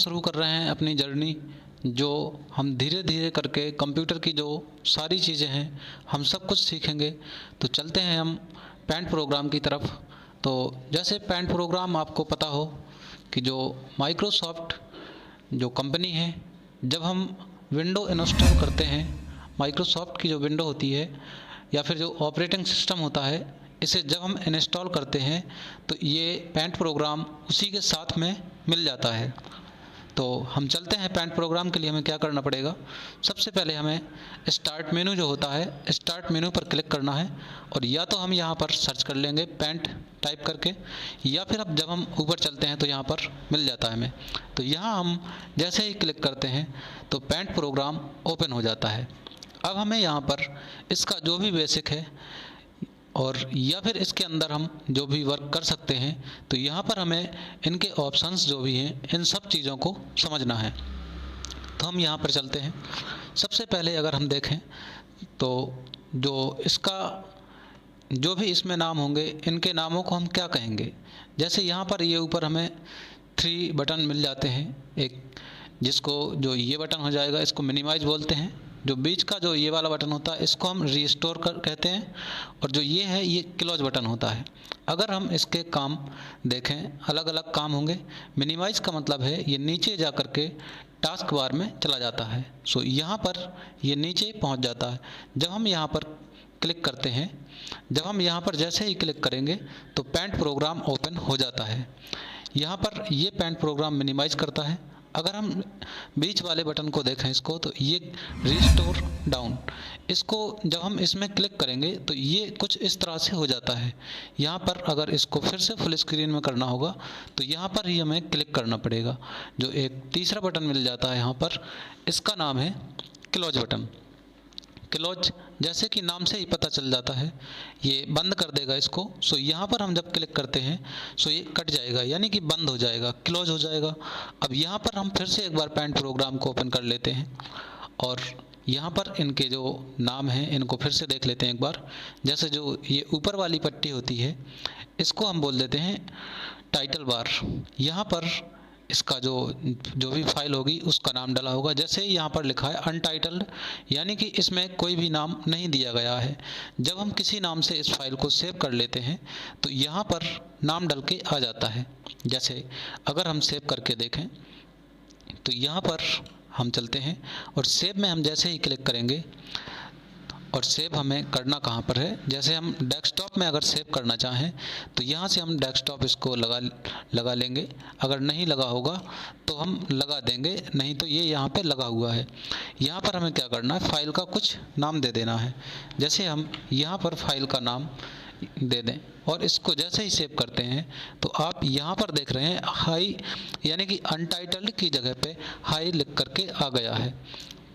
शुरू कर रहे हैं अपनी जर्नी, जो हम धीरे धीरे करके कंप्यूटर की जो सारी चीज़ें हैं हम सब कुछ सीखेंगे। तो चलते हैं हम पेंट प्रोग्राम की तरफ। तो जैसे पेंट प्रोग्राम आपको पता हो कि जो माइक्रोसॉफ्ट जो कंपनी है, जब हम विंडो इंस्टॉल करते हैं, माइक्रोसॉफ्ट की जो विंडो होती है या फिर जो ऑपरेटिंग सिस्टम होता है, इसे जब हम इंस्टॉल करते हैं तो ये पेंट प्रोग्राम उसी के साथ में मिल जाता है। तो हम चलते हैं पेंट प्रोग्राम के लिए हमें क्या करना पड़ेगा। सबसे पहले हमें स्टार्ट मेनू जो होता है, स्टार्ट मेनू पर क्लिक करना है और या तो हम यहाँ पर सर्च कर लेंगे पेंट टाइप करके, या फिर अब जब हम ऊपर चलते हैं तो यहाँ पर मिल जाता है हमें। तो यहाँ हम जैसे ही क्लिक करते हैं तो पेंट प्रोग्राम ओपन हो जाता है। अब हमें यहाँ पर इसका जो भी बेसिक है और या फिर इसके अंदर हम जो भी वर्क कर सकते हैं, तो यहाँ पर हमें इनके ऑप्शंस जो भी हैं इन सब चीज़ों को समझना है। तो हम यहाँ पर चलते हैं। सबसे पहले अगर हम देखें तो जो इसका जो भी इसमें नाम होंगे, इनके नामों को हम क्या कहेंगे। जैसे यहाँ पर ये ऊपर हमें 3 बटन मिल जाते हैं। एक जिसको जो ये बटन हो जाएगा इसको मिनिमाइज बोलते हैं, जो बीच का जो ये वाला बटन होता है इसको हम रीस्टोर कर कहते हैं, और जो ये है ये क्लोज बटन होता है। अगर हम इसके काम देखें, अलग अलग काम होंगे। मिनिमाइज का मतलब है ये नीचे जा कर के टास्क बार में चला जाता है। सो यहाँ पर ये नीचे पहुँच जाता है। जब हम यहाँ पर क्लिक करते हैं, जब हम यहाँ पर जैसे ही क्लिक करेंगे तो पेंट प्रोग्राम ओपन हो जाता है। यहाँ पर ये पेंट प्रोग्राम मिनिमाइज करता है। अगर हम बीच वाले बटन को देखें इसको, तो ये रिस्टोर डाउन, इसको जब हम इसमें क्लिक करेंगे तो ये कुछ इस तरह से हो जाता है। यहाँ पर अगर इसको फिर से फुल स्क्रीन में करना होगा तो यहाँ पर ही हमें क्लिक करना पड़ेगा। जो एक तीसरा बटन मिल जाता है यहाँ पर, इसका नाम है क्लोज बटन। क्लोज जैसे कि नाम से ही पता चल जाता है ये बंद कर देगा इसको। सो यहाँ पर हम जब क्लिक करते हैं सो ये कट जाएगा, यानी कि बंद हो जाएगा, क्लोज हो जाएगा। अब यहाँ पर हम फिर से एक बार पेंट प्रोग्राम को ओपन कर लेते हैं और यहाँ पर इनके जो नाम हैं इनको फिर से देख लेते हैं एक बार। जैसे जो ये ऊपर वाली पट्टी होती है इसको हम बोल देते हैं टाइटल बार। यहाँ पर इसका जो भी फाइल होगी उसका नाम डाला होगा। जैसे यहाँ पर लिखा है अनटाइटल्ड, यानी कि इसमें कोई भी नाम नहीं दिया गया है। जब हम किसी नाम से इस फाइल को सेव कर लेते हैं तो यहाँ पर नाम डल के आ जाता है। जैसे अगर हम सेव करके देखें तो यहाँ पर हम चलते हैं और सेव में हम जैसे ही क्लिक करेंगे, और सेव हमें करना कहाँ पर है, जैसे हम डेस्कटॉप में अगर सेव करना चाहें तो यहाँ से हम डेस्कटॉप इसको लगा लेंगे। अगर नहीं लगा होगा तो हम लगा देंगे, नहीं तो ये यहाँ पे लगा हुआ है। यहाँ पर हमें क्या करना है, फाइल का कुछ नाम दे देना है। जैसे हम यहाँ पर फाइल का नाम दे दें और इसको जैसे ही सेव करते हैं तो आप यहाँ पर देख रहे हैं हाई, यानी कि अनटाइटल्ड की जगह पे हाई लिख करके आ गया है।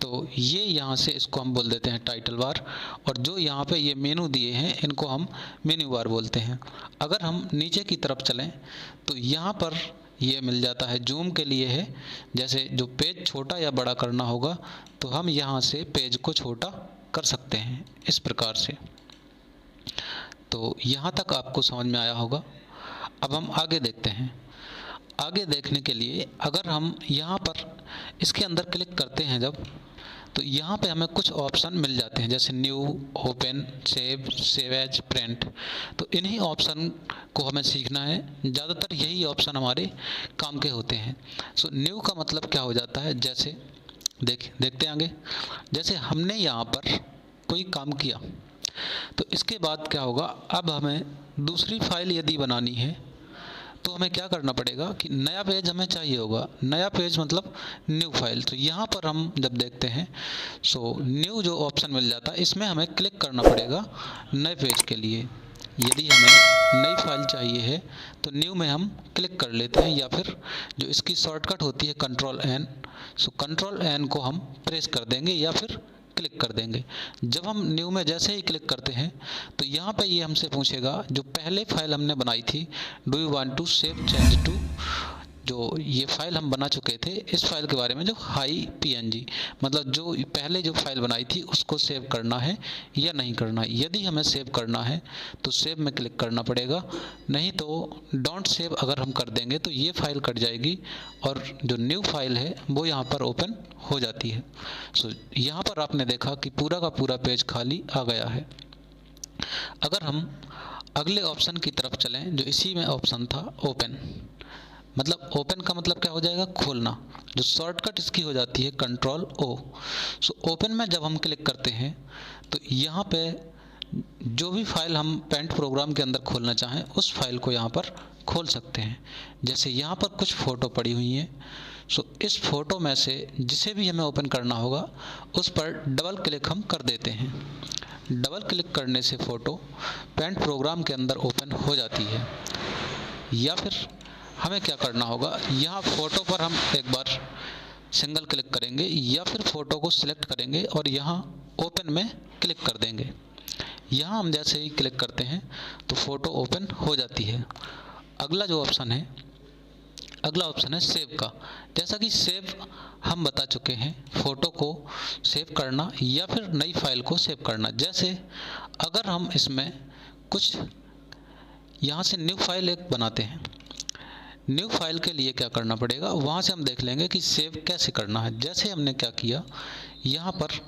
तो ये यहाँ से इसको हम बोल देते हैं टाइटल बार, और जो यहाँ पे ये मेनू दिए हैं इनको हम मेन्यू बार बोलते हैं। अगर हम नीचे की तरफ चलें तो यहाँ पर ये मिल जाता है जूम के लिए है। जैसे जो पेज छोटा या बड़ा करना होगा तो हम यहाँ से पेज को छोटा कर सकते हैं इस प्रकार से। तो यहाँ तक आपको समझ में आया होगा। अब हम आगे देखते हैं। आगे देखने के लिए अगर हम यहाँ पर इसके अंदर क्लिक करते हैं जब, तो यहाँ पे हमें कुछ ऑप्शन मिल जाते हैं, जैसे new, open, save as, print. तो इन्हीं ऑप्शन को हमें सीखना है। ज़्यादातर यही ऑप्शन हमारे काम के होते हैं। सो न्यू का मतलब क्या हो जाता है, जैसे देखते हैं आगे। जैसे हमने यहाँ पर कोई काम किया तो इसके बाद क्या होगा, अब हमें दूसरी फाइल यदि बनानी है तो हमें क्या करना पड़ेगा कि नया पेज हमें चाहिए होगा। नया पेज मतलब न्यू फाइल। तो यहाँ पर हम जब देखते हैं सो न्यू जो ऑप्शन मिल जाता है इसमें हमें क्लिक करना पड़ेगा नए पेज के लिए। यदि हमें नई फाइल चाहिए है तो न्यू में हम क्लिक कर लेते हैं, या फिर जो इसकी शॉर्टकट होती है control N, so control N को हम प्रेस कर देंगे या फिर क्लिक कर देंगे। जब हम न्यू में जैसे ही क्लिक करते हैं तो यहाँ पे ये हमसे पूछेगा जो पहले फाइल हमने बनाई थी, do you want to save change to, जो ये फाइल हम बना चुके थे, इस फाइल के बारे में जो हाई PNG, मतलब जो पहले जो फाइल बनाई थी उसको सेव करना है या नहीं करना है। यदि हमें सेव करना है तो सेव में क्लिक करना पड़ेगा, नहीं तो डोंट सेव अगर हम कर देंगे तो ये फाइल कट जाएगी और जो न्यू फाइल है वो यहाँ पर ओपन हो जाती है। सो यहाँ पर आपने देखा कि पूरा का पूरा पेज खाली आ गया है। अगर हम अगले ऑप्शन की तरफ चलें, जो इसी में ऑप्शन था ओपन, मतलब ओपन का मतलब क्या हो जाएगा, खोलना। जो शॉर्टकट इसकी हो जाती है Ctrl+O। सो ओपन में जब हम क्लिक करते हैं तो यहाँ पे जो भी फाइल हम पेंट प्रोग्राम के अंदर खोलना चाहें उस फाइल को यहाँ पर खोल सकते हैं। जैसे यहाँ पर कुछ फ़ोटो पड़ी हुई हैं, सो इस फ़ोटो में से जिसे भी हमें ओपन करना होगा उस पर डबल क्लिक हम कर देते हैं। डबल क्लिक करने से फ़ोटो पेंट प्रोग्राम के अंदर ओपन हो जाती है। या फिर हमें क्या करना होगा, यहाँ फ़ोटो पर हम एक बार सिंगल क्लिक करेंगे या फिर फ़ोटो को सिलेक्ट करेंगे और यहाँ ओपन में क्लिक कर देंगे। यहाँ हम जैसे ही क्लिक करते हैं तो फ़ोटो ओपन हो जाती है। अगला जो ऑप्शन है, अगला ऑप्शन है सेव का। जैसा कि सेव हम बता चुके हैं, फ़ोटो को सेव करना या फिर नई फाइल को सेव करना। जैसे अगर हम इसमें कुछ यहाँ से न्यू फाइल एक बनाते हैं, न्यू फाइल के लिए क्या करना पड़ेगा, वहाँ से हम देख लेंगे कि सेव कैसे करना है। जैसे हमने क्या किया, यहाँ पर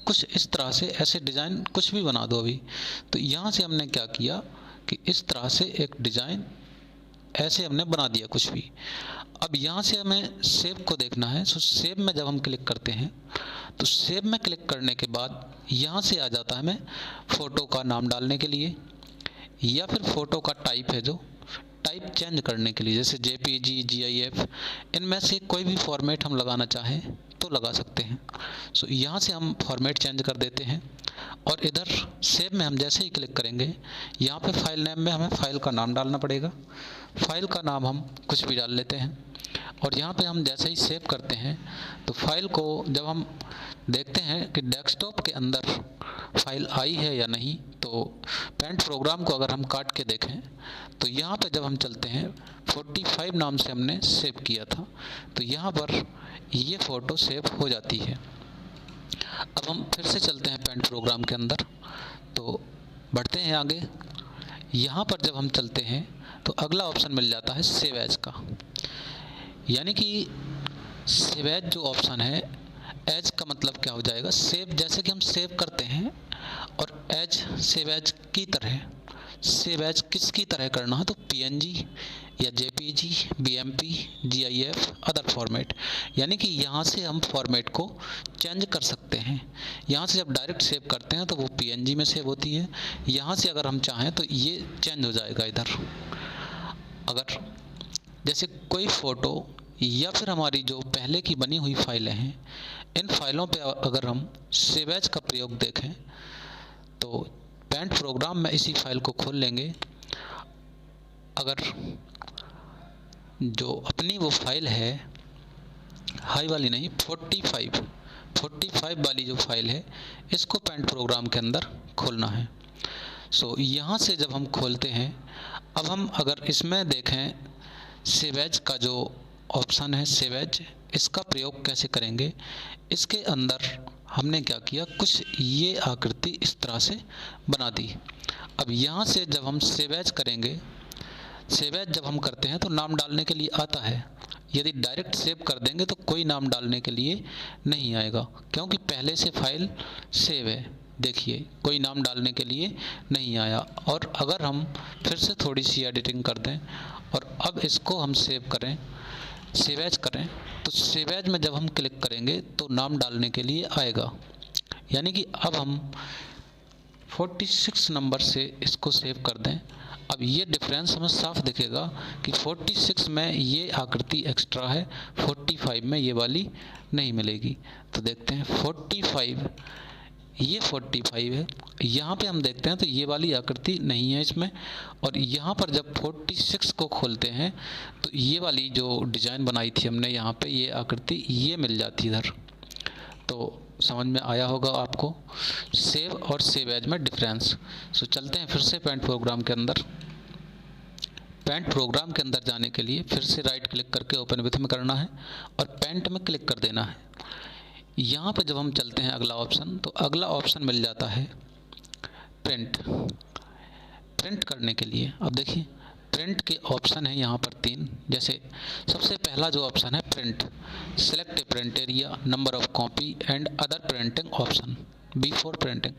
कुछ इस तरह से ऐसे डिज़ाइन कुछ भी बना दो अभी, तो यहाँ से हमने क्या किया कि इस तरह से एक डिज़ाइन ऐसे हमने बना दिया कुछ भी। अब यहाँ से हमें सेव को देखना है। सो सेव में जब हम क्लिक करते हैं तो सेव में क्लिक करने के बाद यहाँ से आ जाता है हमें फ़ोटो का नाम डालने के लिए या फिर फ़ोटो का टाइप है, जो टाइप चेंज करने के लिए, जैसे JPG, GIF, इनमें से कोई भी फॉर्मेट हम लगाना चाहें तो लगा सकते हैं। सो यहाँ से हम फॉर्मेट चेंज कर देते हैं और इधर सेव में हम जैसे ही क्लिक करेंगे, यहाँ पे फाइल नेम में हमें फ़ाइल का नाम डालना पड़ेगा। फ़ाइल का नाम हम कुछ भी डाल लेते हैं और यहाँ पे हम जैसे ही सेव करते हैं तो फाइल को जब हम देखते हैं कि डेस्कटॉप के अंदर फाइल आई है या नहीं, तो पेंट प्रोग्राम को अगर हम काट के देखें तो यहाँ पे जब हम चलते हैं 45 नाम से हमने सेव किया था, तो यहाँ पर ये फ़ोटो सेव हो जाती है। अब हम फिर से चलते हैं पेंट प्रोग्राम के अंदर, तो बढ़ते हैं आगे। यहाँ पर जब हम चलते हैं तो अगला ऑप्शन मिल जाता है सेव एज का। यानी कि सेव एज जो ऑप्शन है, एज का मतलब क्या हो जाएगा, सेव जैसे कि हम सेव करते हैं, और एज सेव एज की तरह। सेव एज किसकी तरह करना है, तो PNG या JPG, BMP, GIF, other format. यानी कि यहाँ से हम फॉर्मेट को चेंज कर सकते हैं। यहाँ से जब डायरेक्ट सेव करते हैं तो वो PNG में सेव होती है, यहाँ से अगर हम चाहें तो ये चेंज हो जाएगा इधर। अगर जैसे कोई फ़ोटो या फिर हमारी जो पहले की बनी हुई फाइलें हैं, इन फाइलों पे अगर हम सेव एज का प्रयोग देखें तो पेंट प्रोग्राम में इसी फाइल को खोल लेंगे। अगर जो अपनी वो फाइल है, हाई वाली नहीं, 45 वाली जो फाइल है, इसको पेंट प्रोग्राम के अंदर खोलना है। सो यहाँ से जब हम खोलते हैं, अब हम अगर इसमें देखें सेव एज का जो ऑप्शन है, सेव एज, इसका प्रयोग कैसे करेंगे। इसके अंदर हमने क्या किया, कुछ ये आकृति इस तरह से बना दी। अब यहाँ से जब हम सेव एज करेंगे, सेव एज जब हम करते हैं तो नाम डालने के लिए आता है। यदि डायरेक्ट सेव कर देंगे तो कोई नाम डालने के लिए नहीं आएगा, क्योंकि पहले से फाइल सेव है। देखिए कोई नाम डालने के लिए नहीं आया। और अगर हम फिर से थोड़ी सी एडिटिंग कर दें और अब इसको हम सेव करें, सेव एज करें, तो सेव एज में जब हम क्लिक करेंगे तो नाम डालने के लिए आएगा। यानी कि अब हम 46 नंबर से इसको सेव कर दें। अब ये डिफरेंस हमें साफ दिखेगा कि 46 में ये आकृति एक्स्ट्रा है, 45 में ये वाली नहीं मिलेगी। तो देखते हैं 45, ये 45 है, यहाँ पे हम देखते हैं तो ये वाली आकृति नहीं है इसमें। और यहाँ पर जब 46 को खोलते हैं तो ये वाली जो डिज़ाइन बनाई थी हमने यहाँ पे, ये आकृति ये मिल जाती इधर। तो समझ में आया होगा आपको सेव और सेव एज में डिफरेंस। सो चलते हैं फिर से पेंट प्रोग्राम के अंदर। पेंट प्रोग्राम के अंदर जाने के लिए फिर से राइट क्लिक करके ओपन विथ में करना है और पेंट में क्लिक कर देना है। यहाँ पर जब हम चलते हैं अगला ऑप्शन, तो अगला ऑप्शन मिल जाता है प्रिंट। प्रिंट करने के लिए अब देखिए प्रिंट के ऑप्शन है यहाँ पर 3। जैसे सबसे पहला जो ऑप्शन है print, select print area, number of copy and other printing option before printing.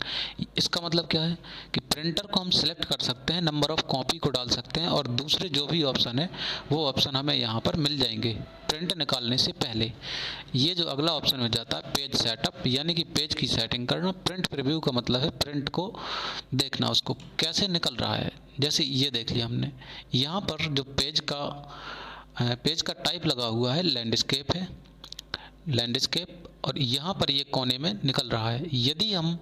इसका मतलब क्या है कि प्रिंटर को हम सिलेक्ट कर सकते हैं, नंबर ऑफ कॉपी को डाल सकते हैं और दूसरे जो भी ऑप्शन है वो ऑप्शन हमें यहाँ पर मिल जाएंगे प्रिंट निकालने से पहले। ये जो अगला ऑप्शन मिल जाता है पेज सेटअप, यानी कि पेज की सेटिंग करना। प्रिंट प्रीव्यू का मतलब है प्रिंट को देखना, उसको कैसे निकल रहा है। जैसे ये देख लिया हमने, यहाँ पर जो पेज का टाइप लगा हुआ है लैंडस्केप है, लैंडस्केप, और यहाँ पर ये कोने में निकल रहा है। यदि हम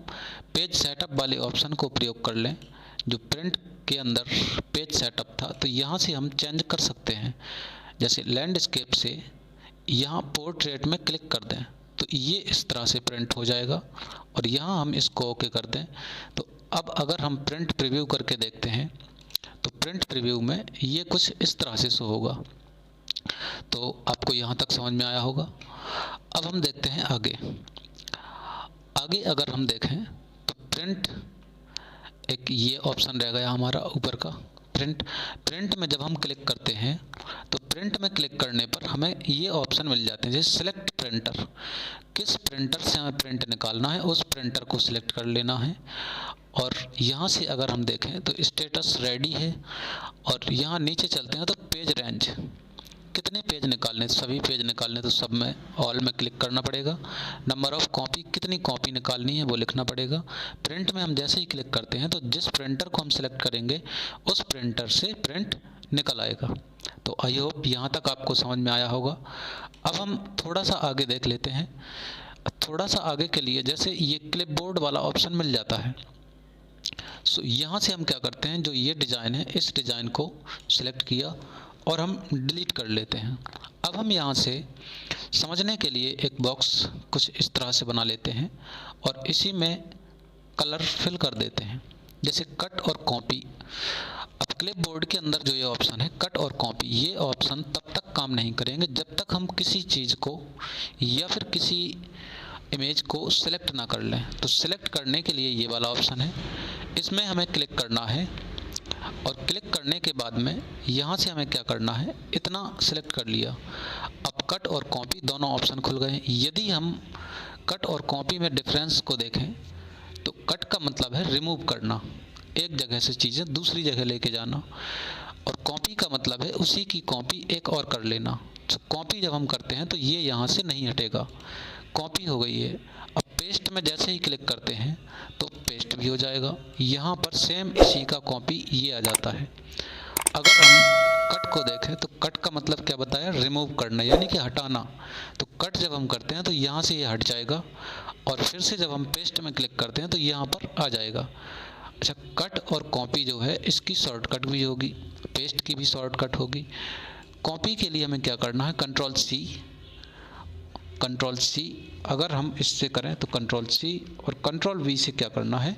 पेज सेटअप वाले ऑप्शन को प्रयोग कर लें, जो प्रिंट के अंदर पेज सेटअप था, तो यहाँ से हम चेंज कर सकते हैं। जैसे लैंडस्केप से यहाँ पोर्ट्रेट में क्लिक कर दें तो ये इस तरह से प्रिंट हो जाएगा, और यहाँ हम इसको ओके कर दें। तो अब अगर हम प्रिंट प्रीव्यू करके देखते हैं तो प्रिंट प्रीव्यू में ये कुछ इस तरह से शो होगा। तो आपको यहाँ तक समझ में आया होगा। अब हम देखते हैं आगे अगर हम देखें तो प्रिंट एक ये ऑप्शन रह गया हमारा ऊपर का प्रिंट में जब हम क्लिक करते हैं तो प्रिंट में क्लिक करने पर हमें ये ऑप्शन मिल जाते हैं, जैसे सिलेक्ट प्रिंटर। किस प्रिंटर से हमें प्रिंट निकालना है उस प्रिंटर को सिलेक्ट कर लेना है। और यहाँ से अगर हम देखें तो स्टेटस रेडी है, और यहाँ नीचे चलते हैं तो पेज रेंज, कितने पेज निकालने, सभी पेज निकालने तो सब में ऑल में क्लिक करना पड़ेगा। नंबर ऑफ कॉपी, कितनी कॉपी निकालनी है वो लिखना पड़ेगा। प्रिंट में हम जैसे ही क्लिक करते हैं तो जिस प्रिंटर को हम सिलेक्ट करेंगे उस प्रिंटर से प्रिंट निकल आएगा। तो आई होप यहाँ तक आपको समझ में आया होगा। अब हम थोड़ा सा आगे देख लेते हैं। थोड़ा सा आगे के लिए जैसे ये क्लिपबोर्ड वाला ऑप्शन मिल जाता है, सो यहाँ से हम क्या करते हैं, जो ये डिज़ाइन है इस डिज़ाइन को सिलेक्ट किया और हम डिलीट कर लेते हैं। अब हम यहाँ से समझने के लिए एक बॉक्स कुछ इस तरह से बना लेते हैं और इसी में कलर फिल कर देते हैं, जैसे कट और कॉपी। अब क्लिपबोर्ड के अंदर जो ये ऑप्शन है कट और कॉपी, ये ऑप्शन तब तक काम नहीं करेंगे जब तक हम किसी चीज़ को या फिर किसी इमेज को सिलेक्ट ना कर लें। तो सिलेक्ट करने के लिए ये वाला ऑप्शन है, इसमें हमें क्लिक करना है और क्लिक करने के बाद में यहाँ से हमें क्या करना है, इतना सिलेक्ट कर लिया। अब कट और कॉपी दोनों ऑप्शन खुल गए। यदि हम कट और कॉपी में डिफरेंस को देखें तो कट का मतलब है रिमूव करना, एक जगह से चीज़ें दूसरी जगह लेके जाना, और कॉपी का मतलब है उसी की कॉपी एक और कर लेना। तो कॉपी जब हम करते हैं तो ये यहाँ से नहीं हटेगा, कॉपी हो गई है। अब पेस्ट में जैसे ही क्लिक करते हैं तो पेस्ट भी हो जाएगा, यहाँ पर सेम इसी का कॉपी ये आ जाता है। अगर हम कट को देखें तो कट का मतलब क्या बताया, रिमूव करना, यानी कि हटाना। तो कट जब हम करते हैं तो यहाँ से ये हट जाएगा, और फिर से जब हम पेस्ट में क्लिक करते हैं तो यहाँ पर आ जाएगा। अच्छा, कट और कॉपी जो है इसकी शॉर्टकट भी होगी, पेस्ट की भी शॉर्टकट होगी। कॉपी के लिए हमें क्या करना है, कंट्रोल सी, अगर हम इससे करें तो कंट्रोल सी, और कंट्रोल वी से क्या करना है,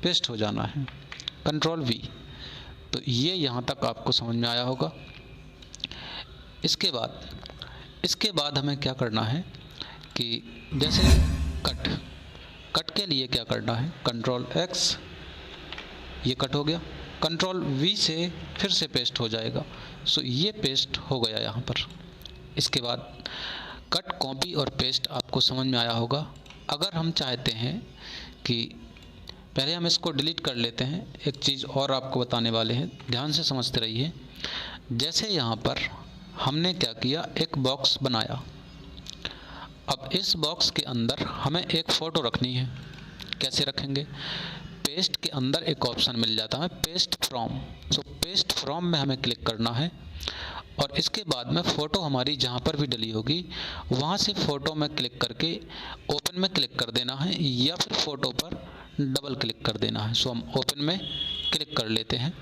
पेस्ट हो जाना है, कंट्रोल वी। तो ये यहाँ तक आपको समझ में आया होगा। इसके बाद हमें क्या करना है कि जैसे कट के लिए क्या करना है, कंट्रोल एक्स, ये कट हो गया, कंट्रोल वी से फिर से पेस्ट हो जाएगा। सो ये पेस्ट हो गया यहाँ पर। इसके बाद कट, कॉपी और पेस्ट आपको समझ में आया होगा। अगर हम चाहते हैं कि पहले हम इसको डिलीट कर लेते हैं, एक चीज़ और आपको बताने वाले हैं, ध्यान से समझते रहिए। जैसे यहाँ पर हमने क्या किया, एक बॉक्स बनाया। अब इस बॉक्स के अंदर हमें एक फ़ोटो रखनी है। कैसे रखेंगे, पेस्ट के अंदर एक ऑप्शन मिल जाता है paste from. So paste from में हमें क्लिक करना है, और इसके बाद में फ़ोटो हमारी जहाँ पर भी डली होगी वहाँ से फ़ोटो में क्लिक करके ओपन में क्लिक कर देना है, या फिर फ़ोटो पर डबल क्लिक कर देना है। सो हम ओपन में क्लिक कर लेते हैं,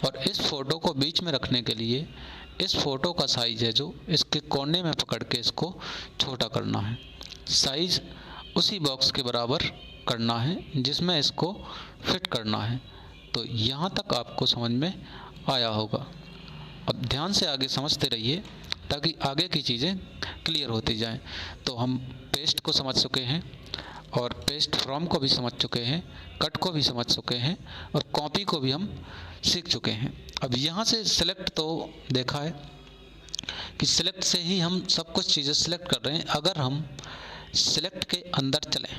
और इस फ़ोटो को बीच में रखने के लिए इस फ़ोटो का साइज़ है जो इसके कोने में पकड़ के इसको छोटा करना है। साइज़ उसी बॉक्स के बराबर करना है जिसमें इसको फिट करना है। तो यहाँ तक आपको समझ में आया होगा। अब ध्यान से आगे समझते रहिए ताकि आगे की चीज़ें क्लियर होती जाएं। तो हम पेस्ट को समझ चुके हैं और पेस्ट फ्रॉम को भी समझ चुके हैं, कट को भी समझ चुके हैं और कॉपी को भी हम सीख चुके हैं। अब यहाँ से सिलेक्ट तो देखा है कि सिलेक्ट से ही हम सब कुछ चीज़ें सिलेक्ट कर रहे हैं। अगर हम सिलेक्ट के अंदर चलें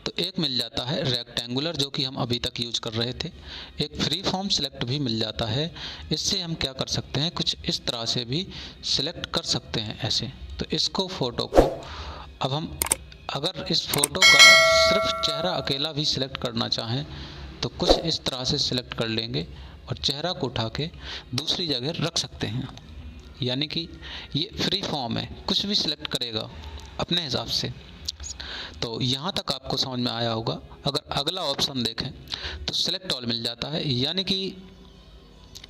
तो एक मिल जाता है रेक्टेंगुलर, जो कि हम अभी तक यूज कर रहे थे। एक फ्री फॉर्म सिलेक्ट भी मिल जाता है। इससे हम क्या कर सकते हैं, कुछ इस तरह से भी सिलेक्ट कर सकते हैं ऐसे। तो इसको फ़ोटो को अब हम अगर इस फ़ोटो का सिर्फ चेहरा अकेला भी सिलेक्ट करना चाहें तो कुछ इस तरह से सिलेक्ट कर लेंगे और चेहरा को उठा के दूसरी जगह रख सकते हैं। यानी कि ये फ्री फॉर्म है, कुछ भी सिलेक्ट करेगा अपने हिसाब से। तो यहाँ तक आपको समझ में आया होगा। अगर अगला ऑप्शन देखें तो सिलेक्ट ऑल मिल जाता है। यानी कि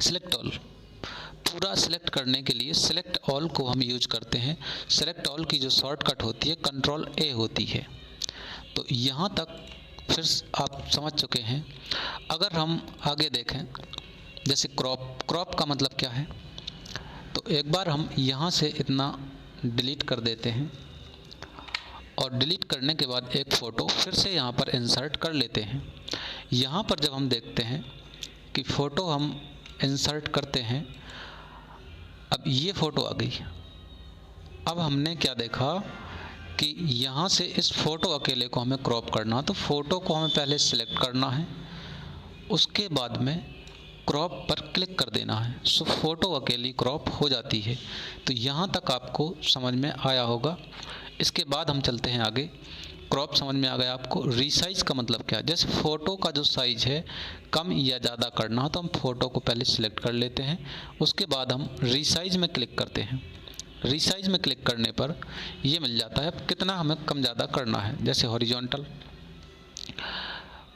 सिलेक्ट ऑल पूरा सिलेक्ट करने के लिए सिलेक्ट ऑल को हम यूज करते हैं। सिलेक्ट ऑल की जो शॉर्टकट होती है कंट्रोल ए होती है। तो यहाँ तक फिर आप समझ चुके हैं। अगर हम आगे देखें जैसे क्रॉप का मतलब क्या है, तो एक बार हम यहाँ से इतना डिलीट कर देते हैं और डिलीट करने के बाद एक फ़ोटो फिर से यहाँ पर इंसर्ट कर लेते हैं। यहाँ पर जब हम देखते हैं कि फ़ोटो हम इंसर्ट करते हैं, अब ये फ़ोटो आ गई। अब हमने क्या देखा कि यहाँ से इस फ़ोटो अकेले को हमें क्रॉप करना, तो फ़ोटो को हमें पहले सिलेक्ट करना है, उसके बाद में क्रॉप पर क्लिक कर देना है। सो फ़ोटो अकेली क्रॉप हो जाती है। तो यहाँ तक आपको समझ में आया होगा। इसके बाद हम चलते हैं आगे। क्रॉप समझ में आ गया आपको। रीसाइज़ का मतलब क्या है, जैसे फ़ोटो का जो साइज़ है कम या ज़्यादा करना हो तो हम फ़ोटो को पहले सिलेक्ट कर लेते हैं, उसके बाद हम रीसाइज़ में क्लिक करते हैं। रीसाइज़ में क्लिक करने पर ये मिल जाता है कितना हमें कम ज़्यादा करना है। जैसे हॉरिजॉन्टल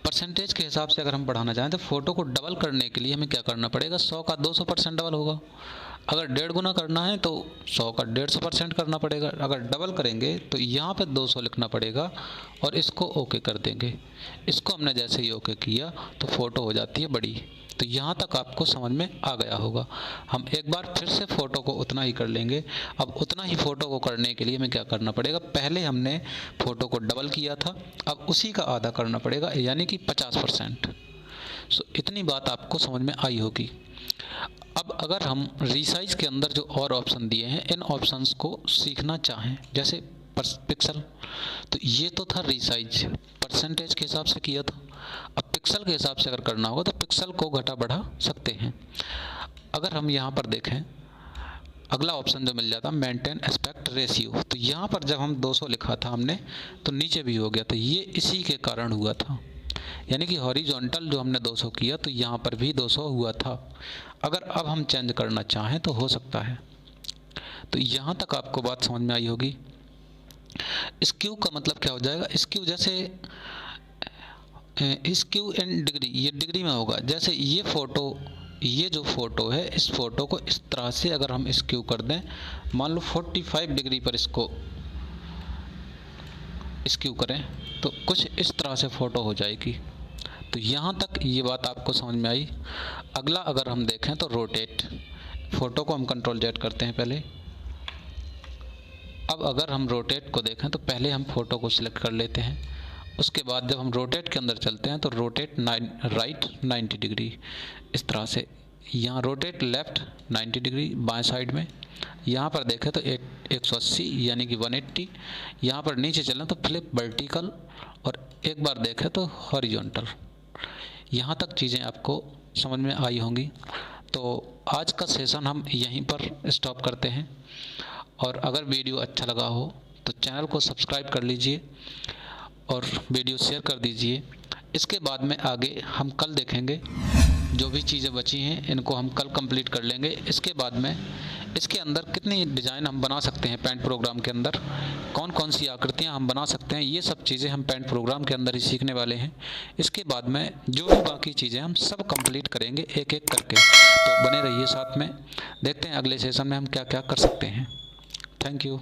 परसेंटेज के हिसाब से अगर हम बढ़ाना चाहें तो फ़ोटो को डबल करने के लिए हमें क्या करना पड़ेगा, 100 का 200% डबल होगा। अगर 1.5 गुना करना है तो 100 का 150% करना पड़ेगा। अगर डबल करेंगे तो यहाँ पे 200 लिखना पड़ेगा और इसको ओके कर देंगे। इसको हमने जैसे ही ओके किया तो फ़ोटो हो जाती है बड़ी। तो यहाँ तक आपको समझ में आ गया होगा। हम एक बार फिर से फ़ोटो को उतना ही कर लेंगे। अब उतना ही फ़ोटो को करने के लिए हमें क्या करना पड़ेगा, पहले हमने फ़ोटो को डबल किया था, अब उसी का आधा करना पड़ेगा, यानी कि 50%। सो इतनी बात आपको समझ में आई होगी। अब अगर हम रीसाइज़ के अंदर जो और ऑप्शन दिए हैं, इन ऑप्शंस को सीखना चाहें, जैसे पिक्सल, तो ये तो था रीसाइज, परसेंटेज के हिसाब से किया था। अब पिक्सल के हिसाब से अगर करना होगा तो पिक्सल को घटा बढ़ा सकते हैं। अगर हम यहाँ पर देखें अगला ऑप्शन जो मिल जाता है मेंटेन एस्पेक्ट रेशियो, तो यहाँ पर जब हम 200 लिखा था हमने तो नीचे भी हो गया था, ये इसी के कारण हुआ था। यानी कि हॉरिजॉन्टल जो हमने 200 किया तो यहाँ पर भी 200 हुआ था। अगर अब हम चेंज करना चाहें तो हो सकता है। तो यहाँ तक आपको बात समझ में आई होगी। स्क्यू का मतलब क्या हो जाएगा, स्क्यू जैसे स्क्यू इन डिग्री, ये डिग्री में होगा। जैसे ये फ़ोटो, ये जो फ़ोटो है इस फ़ोटो को इस तरह से अगर हम स्क्यू कर दें, मान लो 45 डिग्री पर इसको स्क्यू करें तो कुछ इस तरह से फ़ोटो हो जाएगी। तो यहाँ तक ये बात आपको समझ में आई। अगला अगर हम देखें तो रोटेट, फ़ोटो को हम कंट्रोल जेड करते हैं पहले। अब अगर हम रोटेट को देखें तो पहले हम फ़ोटो को सिलेक्ट कर लेते हैं, उसके बाद जब हम रोटेट के अंदर चलते हैं तो रोटेट राइट 90 डिग्री, इस तरह से। यहाँ रोटेट लेफ़्ट 90 डिग्री बाएं साइड में। यहाँ पर देखें तो 180 यानी कि 180। यहाँ पर नीचे चलें तो फ्लिप वर्टिकल, और एक बार देखें तो हॉरिजॉन्टल। यहाँ तक चीज़ें आपको समझ में आई होंगी। तो आज का सेशन हम यहीं पर स्टॉप करते हैं, और अगर वीडियो अच्छा लगा हो तो चैनल को सब्सक्राइब कर लीजिए और वीडियो शेयर कर दीजिए। इसके बाद में आगे हम कल देखेंगे, जो भी चीज़ें बची हैं इनको हम कल कंप्लीट कर लेंगे। इसके बाद में इसके अंदर कितनी डिज़ाइन हम बना सकते हैं, पेंट प्रोग्राम के अंदर कौन कौन सी आकृतियां हम बना सकते हैं, ये सब चीज़ें हम पेंट प्रोग्राम के अंदर ही सीखने वाले हैं। इसके बाद में जो भी बाकी चीज़ें हम सब कंप्लीट करेंगे एक एक करके। तो बने रहिए साथ में, देखते हैं अगले सेशन में हम क्या क्या कर सकते हैं। Thank you.